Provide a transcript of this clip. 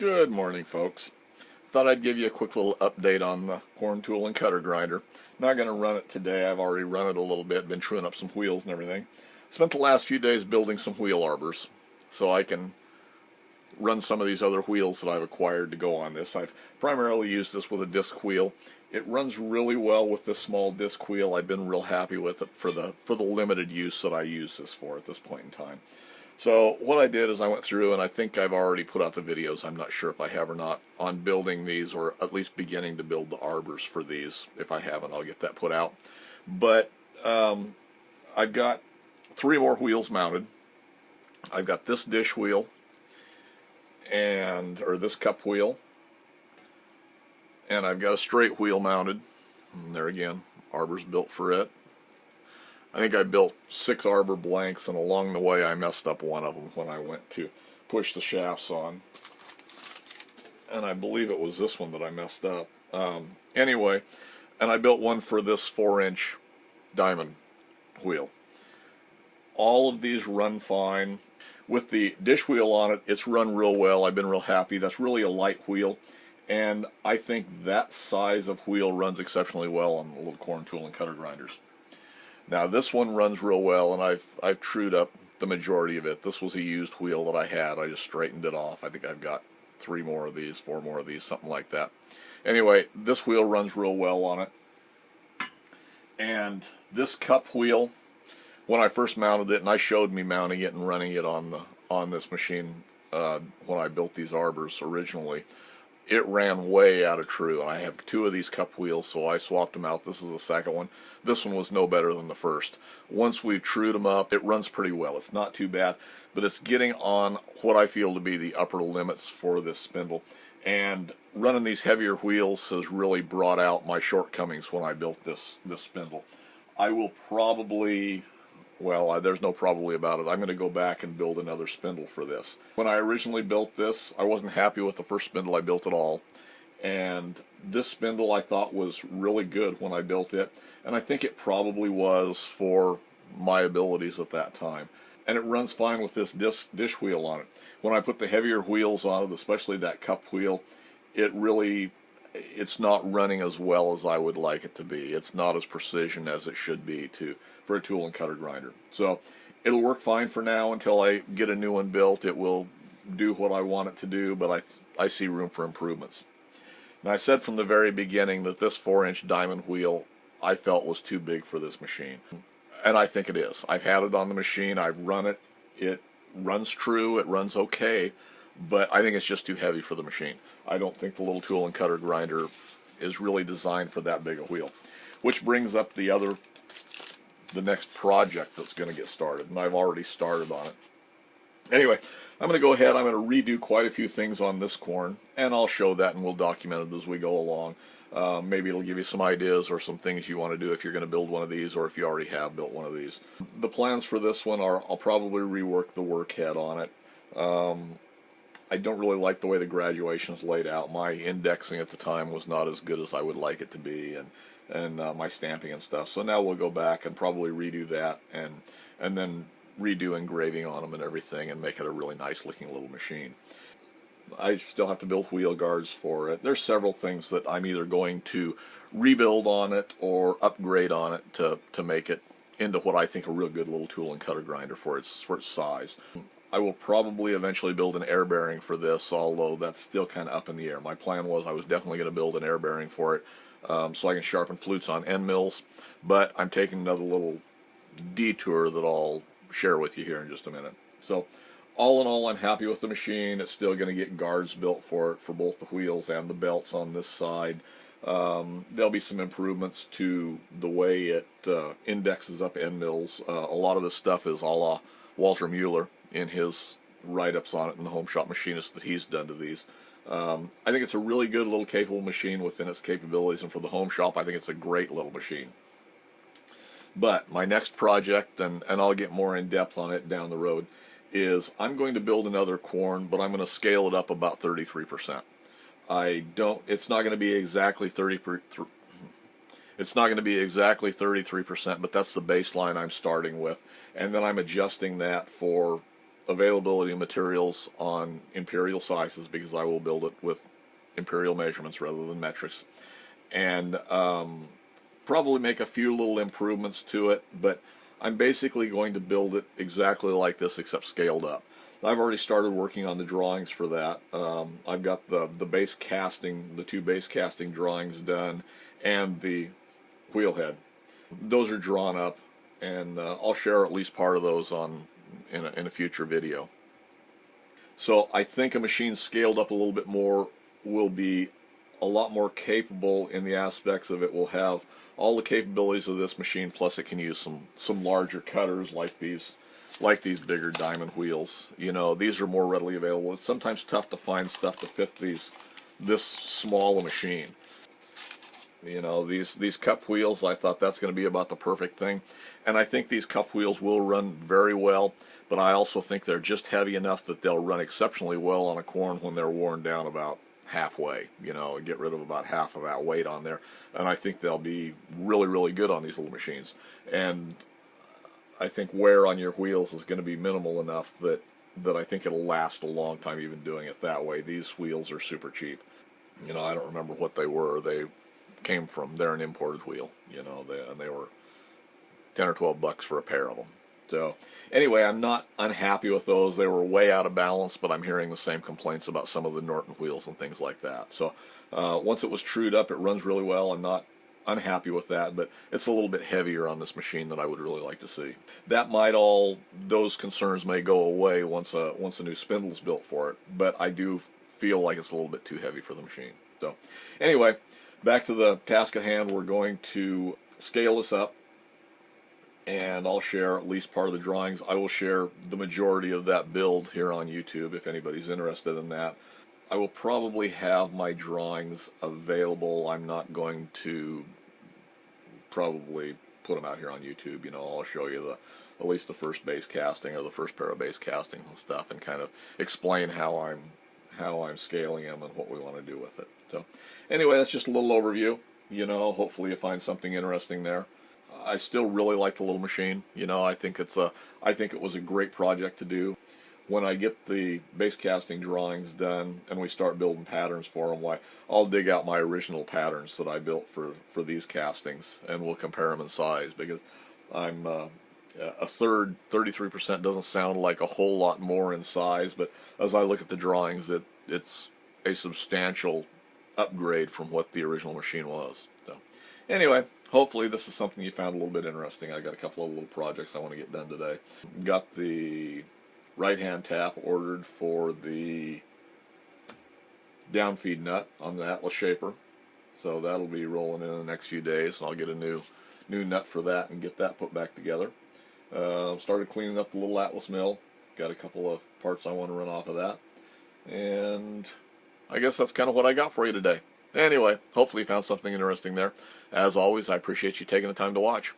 Good morning, folks. Thought I'd give you a quick little update on the Quorn tool and cutter grinder. Not going to run it today. I've already run it a little bit, been truing up some wheels and everything. Spent the last few days building some wheel arbors so I can run some of these other wheels that I've acquired to go on this. I've primarily used this with a disc wheel. It runs really well with this small disc wheel. I've been real happy with it for the limited use that I use this for at this point in time. So what I did is I went through, and I think I've already put out the videos, I'm not sure if I have or not, on building these, or at least beginning to build the arbors for these. If I haven't, I'll get that put out. But I've got 3 more wheels mounted. I've got this dish wheel, or this cup wheel, and I've got a straight wheel mounted. And there again, arbors built for it. I think I built 6 arbor blanks, and along the way I messed up one of them when I went to push the shafts on. And I believe it was this one that I messed up. Anyway, and I built one for this 4-inch diamond wheel. All of these run fine. With the dish wheel on it, it's run real well. I've been real happy. That's really a light wheel, and I think that size of wheel runs exceptionally well on the little Quorn tool and cutter grinders. Now this one runs real well, and I've trued up the majority of it. This was a used wheel that I had. I just straightened it off. I think I've got 3 more of these, 4 more of these, something like that. Anyway, this wheel runs real well on it. And this cup wheel, when I first mounted it, and I showed me mounting it and running it on this machine when I built these arbors originally, it ran way out of true. And I have 2 of these cup wheels, so I swapped them out. This is the second one. This one was no better than the first. Once we've trued them up, it runs pretty well. It's not too bad, but it's getting on what I feel to be the upper limits for this spindle. And running these heavier wheels has really brought out my shortcomings when I built this spindle. I will probably, well, there's no probably about it, I'm going to go back and build another spindle for this. When I originally built this, I wasn't happy with the first spindle I built at all. And this spindle I thought was really good when I built it, and I think it probably was for my abilities at that time. And it runs fine with this dish wheel on it. When I put the heavier wheels on it, especially that cup wheel, it's not running as well as I would like it to be. It's not as precision as it should be for a tool and cutter grinder. So it'll work fine for now until I get a new one built. It will do what I want it to do, but I see room for improvements. Now, I said from the very beginning that this 4-inch diamond wheel I felt was too big for this machine. And I think it is. I've had it on the machine. I've run it. It runs true. It runs okay. But I think it's just too heavy for the machine. I don't think the little tool and cutter grinder is really designed for that big a wheel. Which brings up the next project that's going to get started. And I've already started on it. Anyway, I'm going to go ahead. I'm going to redo quite a few things on this Quorn, and I'll show that, and we'll document it as we go along. Maybe it'll give you some ideas or some things you want to do if you're going to build one of these, or if you already have built one of these. The plans for this one are I'll probably rework the workhead on it. I don't really like the way the graduation is laid out. My indexing at the time was not as good as I would like it to be, and my stamping and stuff. So now we'll go back and probably redo that, and then redo engraving on them and everything, and make it a really nice looking little machine. I still have to build wheel guards for it. There's several things that I'm either going to rebuild on it or upgrade on it to make it into what I think a real good little tool and cutter grinder for its size. I will probably eventually build an air bearing for this, although that's still kind of up in the air. My plan was I was definitely going to build an air bearing for it so I can sharpen flutes on end mills, but I'm taking another little detour that I'll share with you here in just a minute. So all in all, I'm happy with the machine. It's still going to get guards built for it for both the wheels and the belts on this side. There'll be some improvements to the way it indexes up end mills. A lot of this stuff is a la Walter Mueller in his write-ups on it and the home shop machinist that he's done to these. I think it's a really good little capable machine within its capabilities, and for the home shop I think it's a great little machine. But my next project, and I'll get more in depth on it down the road, is I'm going to build another Quorn, but I'm going to scale it up about 33%. It's not going to be exactly 33%, but that's the baseline I'm starting with, and then I'm adjusting that for availability of materials on imperial sizes, because I will build it with imperial measurements rather than metrics, and probably make a few little improvements to it, but I'm basically going to build it exactly like this except scaled up. I've already started working on the drawings for that. I've got the base casting, the 2 base casting drawings done, and the wheel head. Those are drawn up, and I'll share at least part of those in a future video. So I think a machine scaled up a little bit more will be a lot more capable in the aspects of it will have all the capabilities of this machine, plus it can use some larger cutters like these bigger diamond wheels. You know, these are more readily available. It's sometimes tough to find stuff to fit this small a machine. You know, these cup wheels, I thought that's going to be about the perfect thing, and I think these cup wheels will run very well, but I also think they're just heavy enough that they'll run exceptionally well on a Quorn when they're worn down about halfway, you know, get rid of about half of that weight on there, and I think they'll be really, really good on these little machines. And I think wear on your wheels is going to be minimal enough that I think it'll last a long time even doing it that way. These wheels are super cheap. You know, I don't remember what they were. They're an imported wheel, you know, and they were 10 or 12 bucks for a pair of them. So anyway, I'm not unhappy with those. They were way out of balance, but I'm hearing the same complaints about some of the Norton wheels and things like that. So once it was trued up, it runs really well. I'm not unhappy with that, but it's a little bit heavier on this machine than I would really like to see. Those concerns may go away once a new spindle is built for it, but I do feel like it's a little bit too heavy for the machine. So anyway, back to the task at hand. We're going to scale this up, and I'll share at least part of the drawings. I will share the majority of that build here on YouTube if anybody's interested in that. I will probably have my drawings available. I'm not going to probably put them out here on YouTube. You know, I'll show you at least the first base casting or the first pair of base casting and stuff, and kind of explain how I'm scaling them and what we want to do with it. So anyway, that's just a little overview. You know, hopefully you find something interesting there. I still really like the little machine. You know, I think it was a great project to do. When I get the base casting drawings done and we start building patterns for them, I'll dig out my original patterns that I built for these castings, and we'll compare them in size, because I'm a third, 33% doesn't sound like a whole lot more in size, but as I look at the drawings, it's a substantial upgrade from what the original machine was. So anyway, hopefully this is something you found a little bit interesting. I got a couple of little projects I want to get done today. Got the right-hand tap ordered for the downfeed nut on the Atlas Shaper, so that'll be rolling in the next few days, and I'll get a new nut for that and get that put back together. Started cleaning up the little Atlas mill. Got a couple of parts I want to run off of that, and I guess that's kind of what I got for you today. Anyway, hopefully you found something interesting there. As always, I appreciate you taking the time to watch.